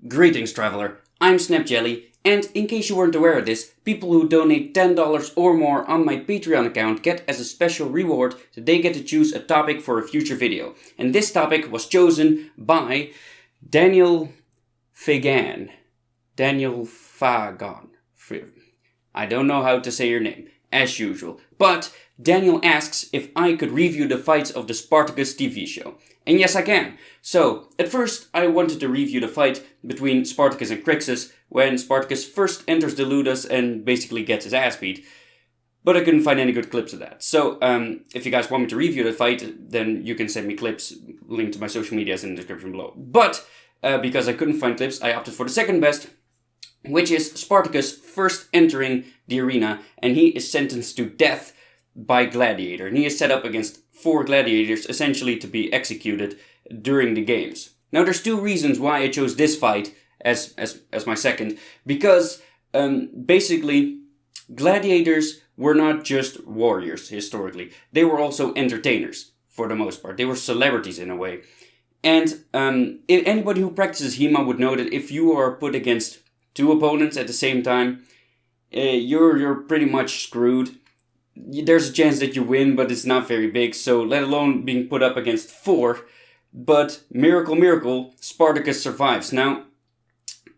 Greetings, traveler. I'm SnapJelly, and in case you weren't aware of this, people who donate $10 or more on my Patreon account get as a special reward that they get to choose a topic for a future video. And this topic was chosen by Daniel Fagan. Daniel Fagan. I don't know how to say your name, as usual. But Daniel asks if I could review the fights of the Spartacus TV show. And yes, I can. So, at first, I wanted to review the fight between Spartacus and Crixus when Spartacus first enters the Ludus and basically gets his ass beat. But I couldn't find any good clips of that. So, if you guys want me to review the fight, then you can send me clips. Link to my social medias in the description below. But, because I couldn't find clips, I opted for the second best, which is Spartacus first entering the arena, and he is sentenced to death by Gladiator. And he is set up against 4 gladiators, essentially to be executed during the games. Now, there's 2 reasons why I chose this fight as my second. Because, basically, gladiators were not just warriors, historically. They were also entertainers, for the most part. They were celebrities, in a way. And anybody who practices HEMA would know that if you are put against 2 opponents at the same time, you're pretty much screwed. There's a chance that you win, but it's not very big, so let alone being put up against 4. But, miracle, miracle, Spartacus survives. Now,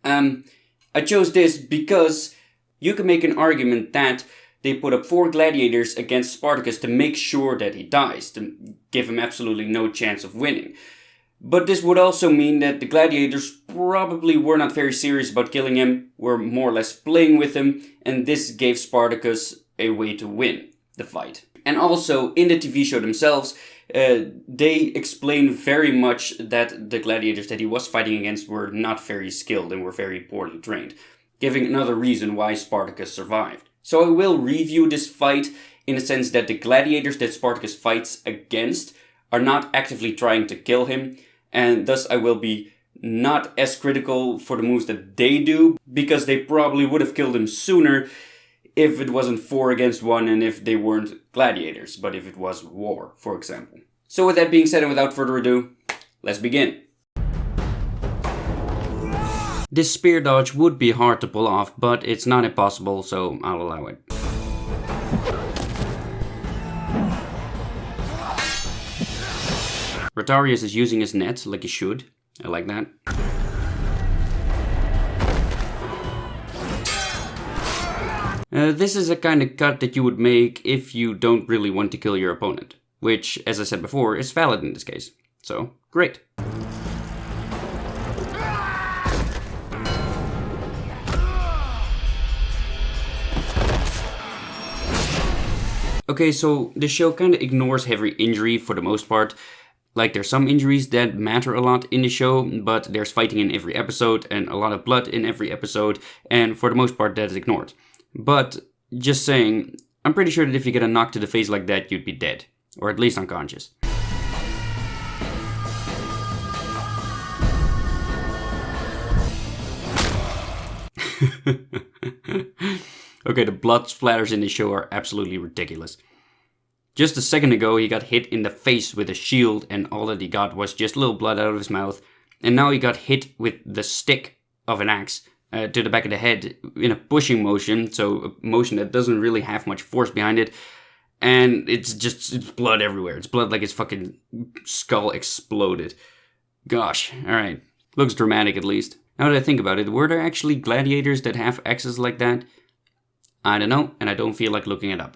I chose this because you can make an argument that they put up 4 gladiators against Spartacus to make sure that he dies, to give him absolutely no chance of winning. But this would also mean that the gladiators probably were not very serious about killing him, were more or less playing with him, and this gave Spartacus a way to win the fight. And also, in the TV show themselves, they explain very much that the gladiators that he was fighting against were not very skilled and were very poorly trained, giving another reason why Spartacus survived. So I will review this fight in the sense that the gladiators that Spartacus fights against are not actively trying to kill him, and thus I will be not as critical for the moves that they do, because they probably would have killed him sooner if it wasn't 4 against 1 and if they weren't gladiators, but if it was war, for example. So with that being said and without further ado, let's begin. This spear dodge would be hard to pull off, but it's not impossible, so I'll allow it. Rotarius is using his net like he should. I like that. This is a kind of cut that you would make if you don't really want to kill your opponent, which, as I said before, is valid in this case. So, great. Okay, so the show kind of ignores heavy injury for the most part. Like, there's some injuries that matter a lot in the show, but there's fighting in every episode and a lot of blood in every episode, and for the most part that is ignored. But, just saying, I'm pretty sure that if you get a knock to the face like that, you'd be dead. Or at least unconscious. Okay, the blood splatters in the show are absolutely ridiculous. Just a second ago, he got hit in the face with a shield, and all that he got was just a little blood out of his mouth. And now he got hit with the stick of an axe to the back of the head in a pushing motion, so a motion that doesn't really have much force behind it. And it's blood everywhere. It's blood like his fucking skull exploded. Gosh, alright. Looks dramatic at least. Now that I think about it, were there actually gladiators that have axes like that? I don't know, and I don't feel like looking it up.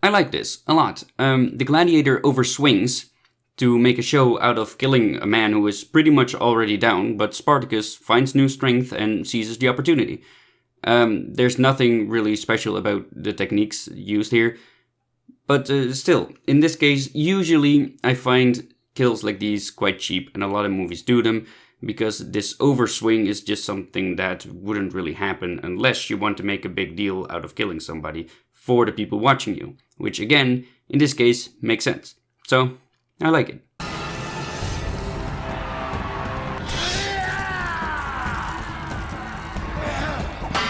I like this a lot. The gladiator overswings to make a show out of killing a man who is pretty much already down, but Spartacus finds new strength and seizes the opportunity. There's nothing really special about the techniques used here, but still, in this case, usually I find kills like these quite cheap, and a lot of movies do them, because this overswing is just something that wouldn't really happen unless you want to make a big deal out of killing somebody for the people watching you, which again, in this case, makes sense. So, I like it.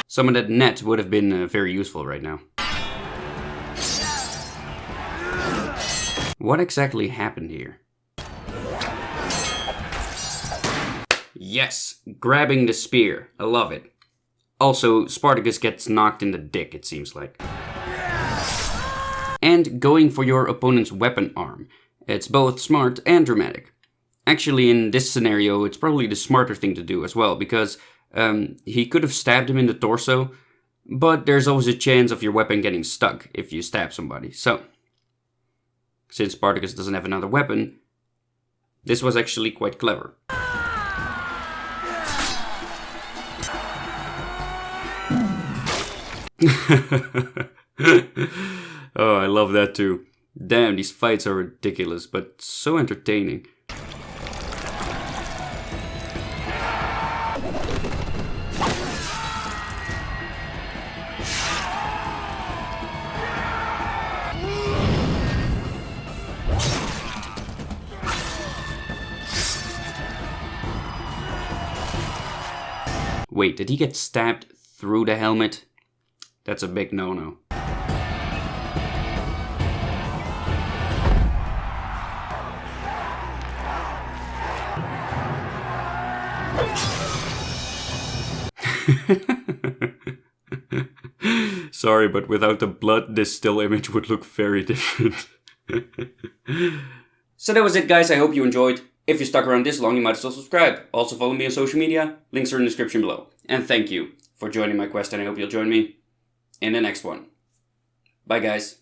Some of that net would have been very useful right now. What exactly happened here? Yes, grabbing the spear. I love it. Also, Spartacus gets knocked in the dick, it seems like. And going for your opponent's weapon arm. It's both smart and dramatic. Actually, in this scenario, it's probably the smarter thing to do as well, because he could have stabbed him in the torso, but there's always a chance of your weapon getting stuck if you stab somebody. So, since Spartacus doesn't have another weapon, this was actually quite clever. Oh, I love that too. Damn, these fights are ridiculous, but so entertaining. Wait, did he get stabbed through the helmet? That's a big no-no. Sorry, but without the blood, this still image would look very different. So that was it, guys. I hope you enjoyed. If you stuck around this long, you might as well subscribe. Also follow me on social media. Links are in the description below. And thank you for joining my quest, and I hope you'll join me in the next one. Bye, guys.